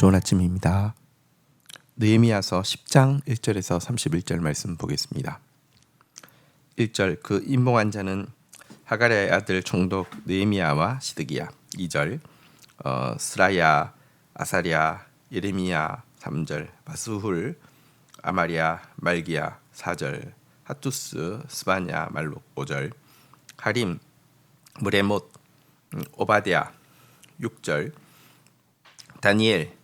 좋은 아침입니다. 느헤미야서 10장 1절에서 31절 말씀 보겠습니다. 1절 그 임봉한 자는 하가랴의 아들 총독 느헤미야와 시드기야. 2절 스라야, 아사랴, 예레미야. 3절 바스훌, 아마리아, 말기야. 4절 하투스, 스바냐, 말룩. 5절 하림, 무레못, 오바댜. 6절 다니엘,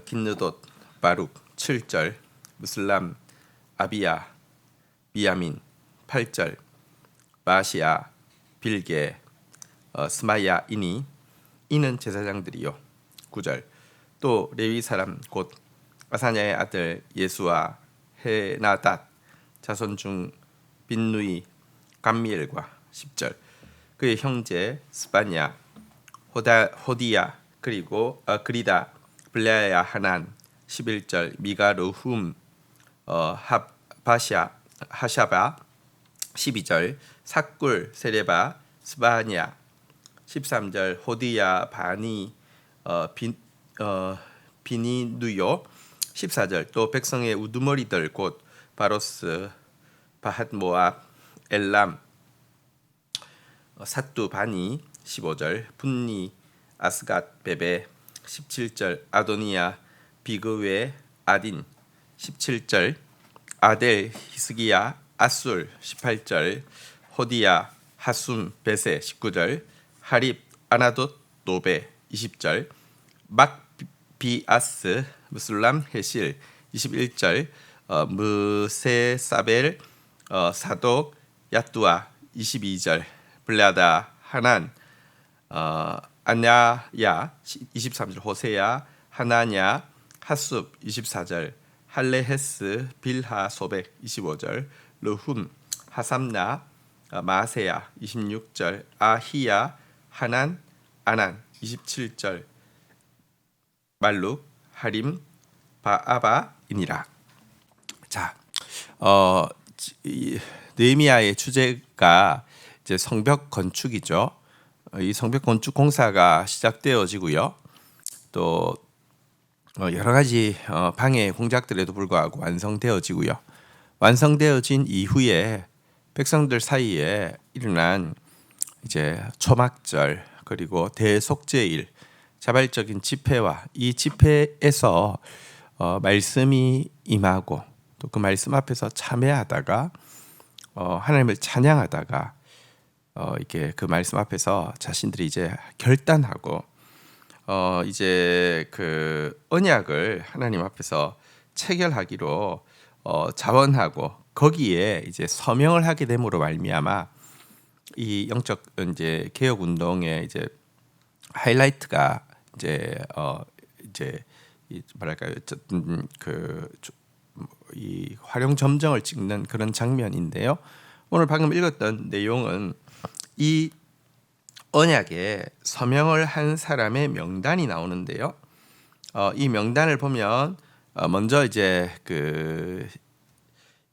긴느돗, 바룩. 7절 무슬람, 아비야, 비야민. 8절 마시야, 빌게, 스마야. 이는 제사장들이요. 9절 또 레위 사람 곧 아사냐의 아들 예수와 헤나닷 자손 중 빈누이, 감미엘과. 10절 그의 형제 스바냐, 호디야, 그리고 그리다, 블레아야, 하난. 11절 미가, 르훔, 하샤바. 12절 삭굴, 세레바, 스바냐. 13절 호디야, 바니, 비니누요. 14절 또 백성의 우두머리들 곧 바로스, 바핫모압, 엘람, 사뚜, 바니. 15절 분니, 아스갓, 베베. 17절 아도니야, 비그웨, 아딘. 17절 아델, 히스기야, 아술. 18절 호디야, 하숨, 베세. 19절 하립, 아나돗, 노베. 20절 막비아스, 무슬람, 헤실. 21절 무세사벨, 사독, 야뚜아. 22절 블라다, 하난, 아냐야. 23절 호세야, 하나냐, 하숲. 24절 할레헤스, 빌하, 소백. 25절 르훔, 하삼나, 마세야. 26절 아히야, 하난, 아난. 27절 말룩, 하림, 바아바이니라. 자, 느헤미야의 주제가 이제 성벽 건축이죠. 이 성벽 건축 공사가 시작되어지고요. 또 여러 가지 방해 공작들에도 불구하고 완성되어지고요. 완성되어진 이후에 백성들 사이에 일어난 이제 초막절, 그리고 대속죄일, 자발적인 집회와 이 집회에서 말씀이 임하고 또 그 말씀 앞에서 참회하다가 하나님을 찬양하다가 이렇게 그 말씀 앞에서 자신들이 이제 결단하고 이제 그 언약을 하나님 앞에서 체결하기로 자원하고 거기에 이제 서명을 하게 됨으로 말미암아 이 영적 이제 개혁 운동의 이제 하이라이트가 이제 뭐랄까요, 이 활용 점정을 찍는 그런 장면인데요. 오늘 방금 읽었던 내용은 이 언약에 서명을 한 사람의 명단이 나오는데요. 이 명단을 보면 먼저 이제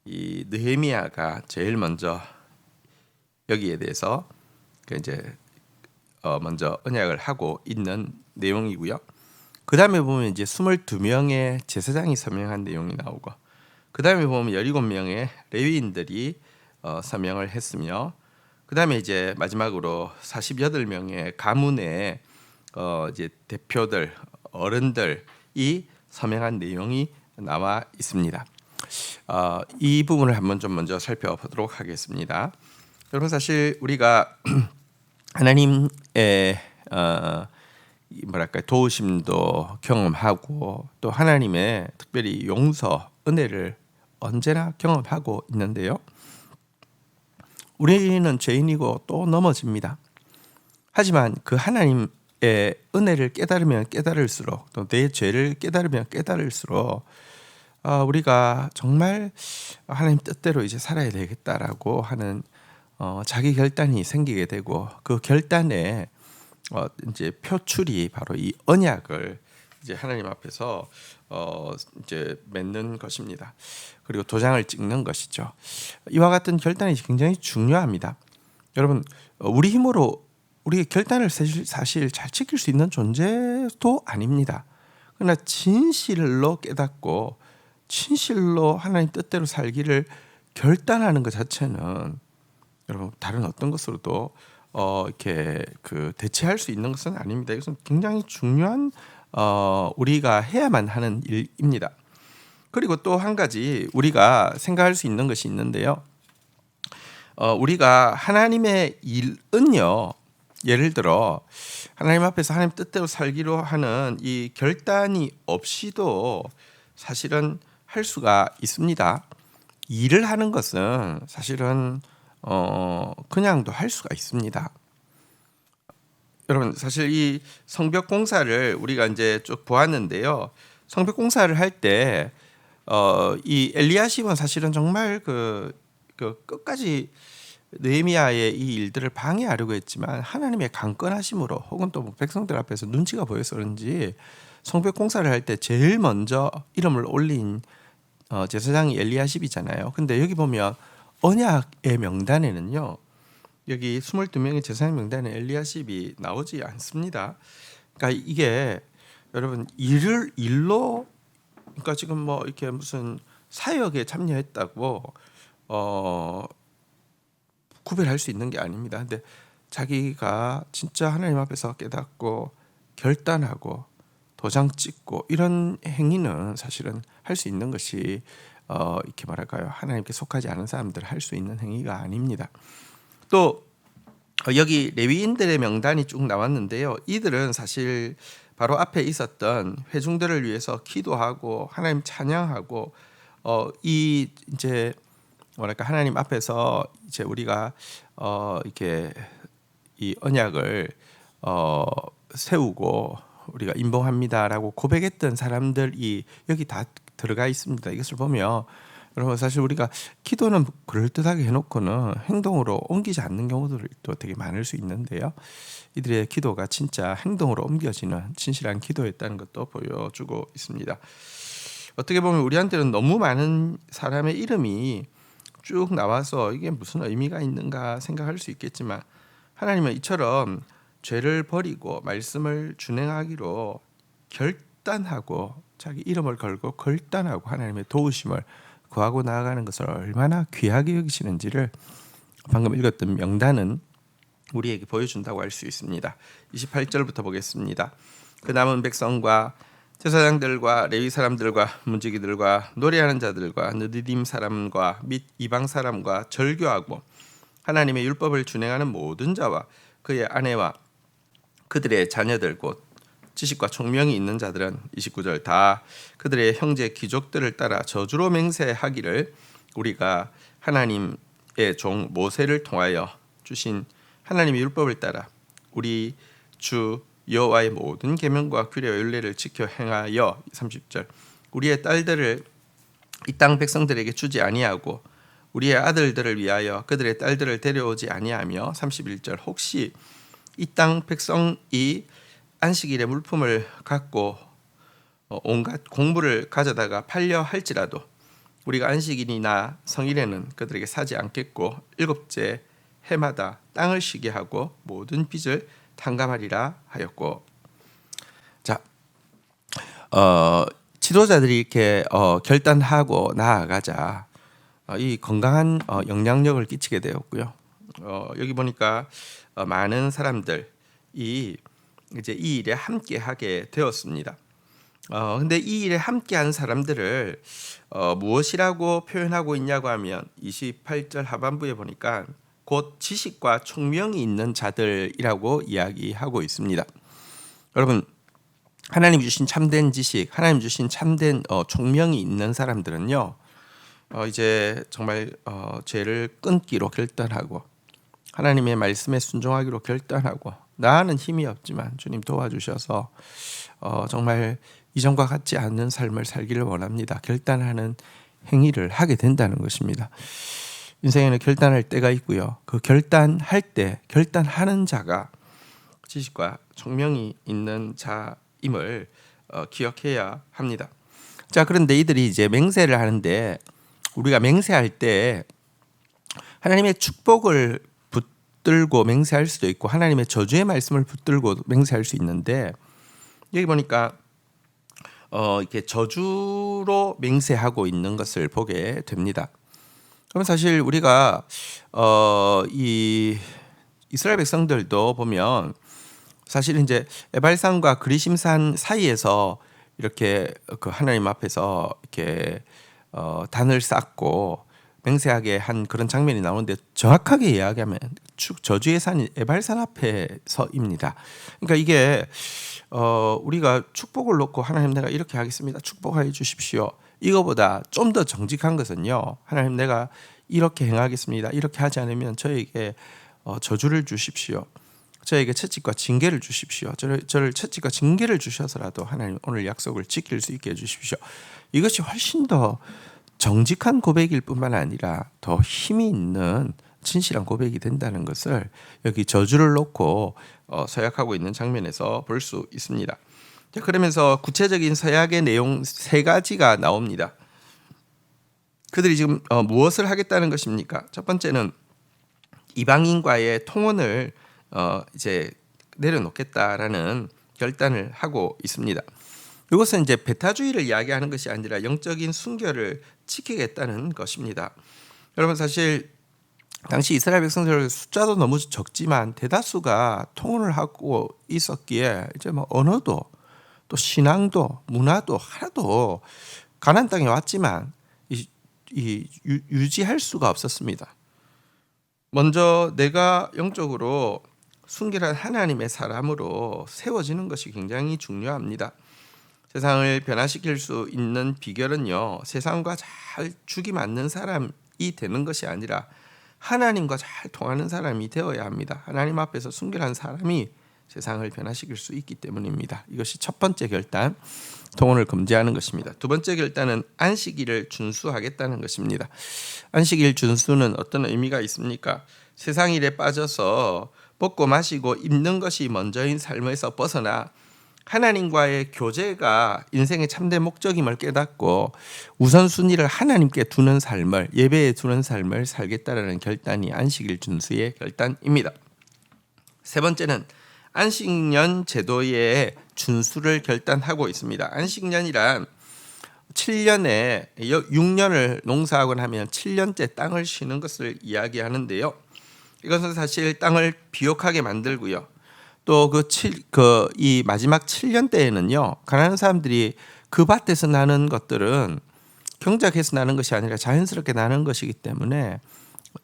이 느헤미야가 제일 먼저 여기에 대해서 이제 먼저 언약을 하고 있는 내용이고요. 그 다음에 보면 이제 22명의 제사장이 서명한 내용이 나오고, 그 다음에 보면 17명의 레위인들이 서명을 했으며, 그 다음에 이제 마지막으로 48명의 가문의 이제 대표들, 어른들이 서명한 내용이 나와 있습니다. 이 부분을 한번 좀 먼저 살펴보도록 하겠습니다. 여러분, 사실 우리가 하나님의 도우심도 경험하고 또 하나님의 특별히 용서, 은혜를 언제나 경험하고 있는데요. 우리는 죄인이고 또 넘어집니다. 하지만 그 하나님의 은혜를 깨달으면 깨달을수록, 또 내 죄를 깨달으면 깨달을수록 우리가 정말 하나님 뜻대로 이제 살아야 되겠다라고 하는 자기 결단이 생기게 되고, 그 결단에 이제 표출이 바로 이 언약을 이제 하나님 앞에서 이제 맺는 것입니다. 그리고 도장을 찍는 것이죠. 이와 같은 결단이 굉장히 중요합니다. 여러분, 우리 힘으로 우리의 결단을 사실 잘 지킬 수 있는 존재도 아닙니다. 그러나 진실로 깨닫고 진실로 하나님 뜻대로 살기를 결단하는 것 자체는 여러분 다른 어떤 것으로도 이렇게 대체할 수 있는 것은 아닙니다. 이것은 굉장히 중요한 우리가 해야만 하는 일입니다. 그리고 또 한 가지 우리가 생각할 수 있는 것이 있는데요. 우리가 하나님의 일은요, 예를 들어 하나님 앞에서 하나님 뜻대로 살기로 하는 이 결단이 없이도 사실은 할 수가 있습니다. 일을 하는 것은 사실은 그냥도 할 수가 있습니다. 여러분 사실 이 성벽 공사를 우리가 이제 쭉 보았는데요. 성벽 공사를 할 때 이 엘리야십은 사실은 정말 끝까지 느헤미야의 이 일들을 방해하려고 했지만 하나님의 강건하심으로 혹은 또 백성들 앞에서 눈치가 보여서 그런지 성벽 공사를 할 때 제일 먼저 이름을 올린 제사장이 엘리야십이잖아요. 근데 여기 보면 언약의 명단에는요, 여기 22명의 제사장 명단에 엘리야십이 나오지 않습니다. 그러니까 이게 여러분 일로 그러니까 지금 뭐 이렇게 무슨 사역에 참여했다고 구별할 수 있는 게 아닙니다. 근데 자기가 진짜 하나님 앞에서 깨닫고 결단하고 도장 찍고 이런 행위는 사실은 할 수 있는 것이 이렇게 말할까요? 하나님께 속하지 않은 사람들 할 수 있는 행위가 아닙니다. 또 여기 레위인들의 명단이 쭉 나왔는데요. 이들은 사실 바로 앞에 있었던 회중들을 위해서 기도하고 하나님 찬양하고 이 이제 뭐랄까 하나님 앞에서 이제 우리가 이렇게 이 언약을 세우고 우리가 인봉합니다라고 고백했던 사람들이 여기 다 들어가 있습니다. 이것을 보면 여러분 사실 우리가 기도는 그럴듯하게 해놓고는 행동으로 옮기지 않는 경우들도 되게 많을 수 있는데요. 이들의 기도가 진짜 행동으로 옮겨지는 진실한 기도였다는 것도 보여주고 있습니다. 어떻게 보면 우리한테는 너무 많은 사람의 이름이 쭉 나와서 이게 무슨 의미가 있는가 생각할 수 있겠지만 하나님은 이처럼 죄를 버리고 말씀을 준행하기로 결단하고 자기 이름을 걸고 결단하고 하나님의 도우심을 구하고 나아가는 것을 얼마나 귀하게 여기시는지를 방금 읽었던 명단은 우리에게 보여준다고 할 수 있습니다. 28절부터 보겠습니다. 그 남은 백성과 제사장들과 레위 사람들과 문지기들과 노래하는 자들과 느디딤 사람과 및 이방 사람과 절교하고 하나님의 율법을 준행하는 모든 자와 그의 아내와 그들의 자녀들 곧 지식과 총명이 있는 자들은 29절 다 그들의 형제 귀족들을 따라 저주로 맹세하기를 우리가 하나님의 종 모세를 통하여 주신 하나님의 율법을 따라 우리 주 여호와의 모든 계명과 규례와 율례를 지켜 행하여 30절 우리의 딸들을 이 땅 백성들에게 주지 아니하고 우리의 아들들을 위하여 그들의 딸들을 데려오지 아니하며 31절 혹시 이 땅 백성이 안식일에 물품을 갖고 온갖 공물을 가져다가 팔려 할지라도 우리가 안식일이나 성일에는 그들에게 사지 않겠고 일곱째 해마다 땅을 쉬게 하고 모든 빚을 탕감하리라 하였고. 자, 지도자들이 이렇게 결단하고 나아가자 이 건강한 영향력을 끼치게 되었고요. 여기 보니까 많은 사람들이 이제 이 일에 함께하게 되었습니다. 근데 이 일에 함께한 사람들을 무엇이라고 표현하고 있냐고 하면 28절 하반부에 보니까 곧 지식과 총명이 있는 자들이라고 이야기하고 있습니다. 여러분 하나님 주신 참된 지식, 하나님 주신 참된 총명이 있는 사람들은요, 이제 정말 죄를 끊기로 결단하고 하나님의 말씀에 순종하기로 결단하고 나는 힘이 없지만 주님 도와주셔서 정말 이전과 같지 않은 삶을 살기를 원합니다. 결단하는 행위를 하게 된다는 것입니다. 인생에는 결단할 때가 있고요. 그 결단할 때 결단하는 자가 지식과 총명이 있는 자임을 기억해야 합니다. 자, 그런데 이들이 이제 맹세를 하는데 우리가 맹세할 때 하나님의 축복을 붙들고 맹세할 수도 있고 하나님의 저주의 말씀을 붙들고 맹세할 수 있는데 여기 보니까 이렇게 저주로 맹세하고 있는 것을 보게 됩니다. 그럼 사실 우리가 이 이스라엘 백성들도 보면 사실 이제 에발산과 그리심산 사이에서 이렇게 그 하나님 앞에서 이렇게 단을 쌓고 맹세하게 한 그런 장면이 나오는데 정확하게 이야기하면 저주의 산이 에발산 앞에서입니다. 그러니까 이게 우리가 축복을 놓고 하나님 내가 이렇게 하겠습니다. 축복하여 주십시오. 이거보다 좀 더 정직한 것은요. 하나님 내가 이렇게 행하겠습니다. 이렇게 하지 않으면 저에게 저주를 주십시오. 저에게 채찍과 징계를 주십시오. 저를 채찍과 징계를 주셔서라도 하나님 오늘 약속을 지킬 수 있게 해주십시오. 이것이 훨씬 더 정직한 고백일 뿐만 아니라 더 힘이 있는 진실한 고백이 된다는 것을 여기 저주를 놓고 서약하고 있는 장면에서 볼 수 있습니다. 자, 그러면서 구체적인 서약의 내용 3가지가 나옵니다. 그들이 지금 무엇을 하겠다는 것입니까? 첫 번째는 이방인과의 통혼을 이제 내려놓겠다라는 결단을 하고 있습니다. 이것은 이제 배타주의를 이야기하는 것이 아니라 영적인 순결을 지키겠다는 것입니다. 여러분 사실 당시 이스라엘 백성들 숫자도 너무 적지만 대다수가 통혼을 하고 있었기에 이제 뭐 언어도 또 신앙도 문화도 하나도 가나안 땅에 왔지만 유지할 수가 없었습니다. 먼저 내가 영적으로 순결한 하나님의 사람으로 세워지는 것이 굉장히 중요합니다. 세상을 변화시킬 수 있는 비결은요, 세상과 잘 죽이 맞는 사람이 되는 것이 아니라 하나님과 잘 통하는 사람이 되어야 합니다. 하나님 앞에서 순결한 사람이 세상을 변화시킬 수 있기 때문입니다. 이것이 첫 번째 결단, 통혼을 금지하는 것입니다. 두 번째 결단은 안식일을 준수하겠다는 것입니다. 안식일 준수는 어떤 의미가 있습니까? 세상 일에 빠져서 먹고 마시고 입는 것이 먼저인 삶에서 벗어나 하나님과의 교제가 인생의 참된 목적임을 깨닫고 우선순위를 하나님께 두는 삶을, 예배에 두는 삶을 살겠다라는 결단이 안식일 준수의 결단입니다. 세 번째는 안식년 제도의 준수를 결단하고 있습니다. 안식년이란 7년에 6년을 농사하고 나면 7년째 땅을 쉬는 것을 이야기하는데요. 이것은 사실 땅을 비옥하게 만들고요. 또 이 마지막 7년 때에는요, 가난한 사람들이 그 밭에서 나는 것들은 경작해서 나는 것이 아니라 자연스럽게 나는 것이기 때문에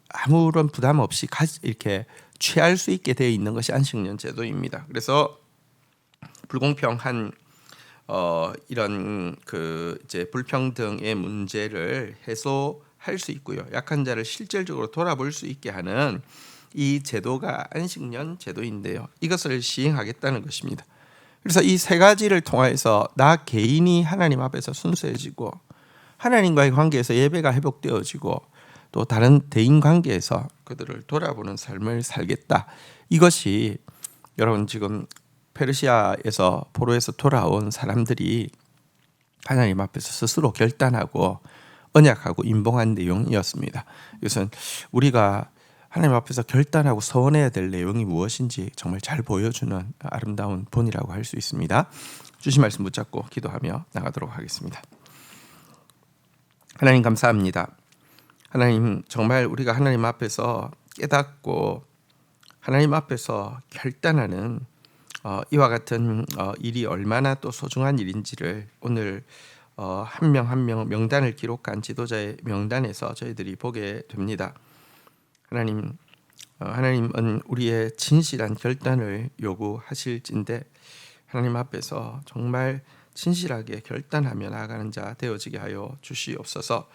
아무런 부담 없이 이렇게 취할 수 있게 되어 있는 것이 안식년 제도입니다. 그래서 불공평한 이런 이제 불평등의 문제를 해소할 수 있고요. 약한 자를 실질적으로 돌아볼 수 있게 하는 이 제도가 안식년 제도인데요. 이것을 시행하겠다는 것입니다. 그래서 이 3가지를 통해서 나 개인이 하나님 앞에서 순수해지고 하나님과의 관계에서 예배가 회복되어지고 또 다른 대인 관계에서 그들을 돌아보는 삶을 살겠다. 이것이 여러분 지금 페르시아에서 포로에서 돌아온 사람들이 하나님 앞에서 스스로 결단하고 언약하고 임봉한 내용이었습니다. 이것은 우리가 하나님 앞에서 결단하고 서원해야 될 내용이 무엇인지 정말 잘 보여주는 아름다운 본이라고 할 수 있습니다. 주신 말씀 붙잡고 기도하며 나가도록 하겠습니다. 하나님 감사합니다. 하나님 정말 우리가 하나님 앞에서 깨닫고 하나님 앞에서 결단하는 이와 같은 일이 얼마나 또 소중한 일인지를 오늘 한 명 한 명 명단을 기록한 지도자의 명단에서 저희들이 보게 됩니다. 하나님은 우리의 진실한 결단을 요구하실진데 하나님 앞에서 정말 진실하게 결단하며 나아가는 자 되어지게 하여 주시옵소서.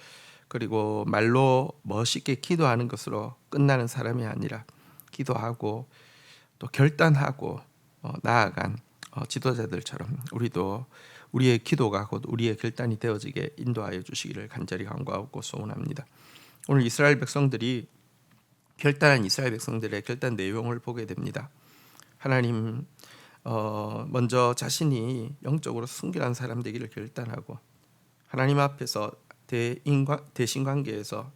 그리고 말로 멋있게 기도하는 것으로 끝나는 사람이 아니라 기도하고 또 결단하고 나아간 지도자들처럼 우리도 우리의 기도가 곧 우리의 결단이 되어지게 인도하여 주시기를 간절히 간구하고 소원합니다. 오늘 이스라엘 백성들이 결단한 이스라엘 백성들의 결단 내용을 보게 됩니다. 하나님 먼저 자신이 영적으로 순결한 사람 되기를 결단하고 하나님 앞에서 대신관계에서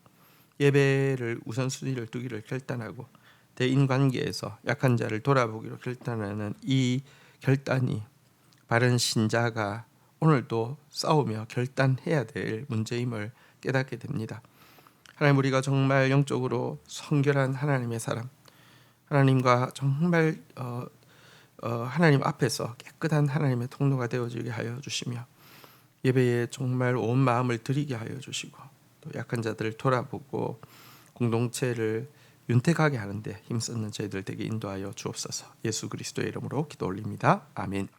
예배를 우선순위를 두기를 결단하고 대인관계에서 약한 자를 돌아보기로 결단하는 이 결단이 바른 신자가 오늘도 싸우며 결단해야 될 문제임을 깨닫게 됩니다. 하나님, 우리가 정말 영적으로 성결한 하나님의 사람, 하나님과 정말 하나님 앞에서 깨끗한 하나님의 통로가 되어지게 하여 주시며, 예배에 정말 온 마음을 드리게 하여 주시고, 또 약한 자들을 돌아보고 공동체를 윤택하게 하는데 힘쓰는 저희들 되게 인도하여 주옵소서. 예수 그리스도의 이름으로 기도 올립니다. 아멘.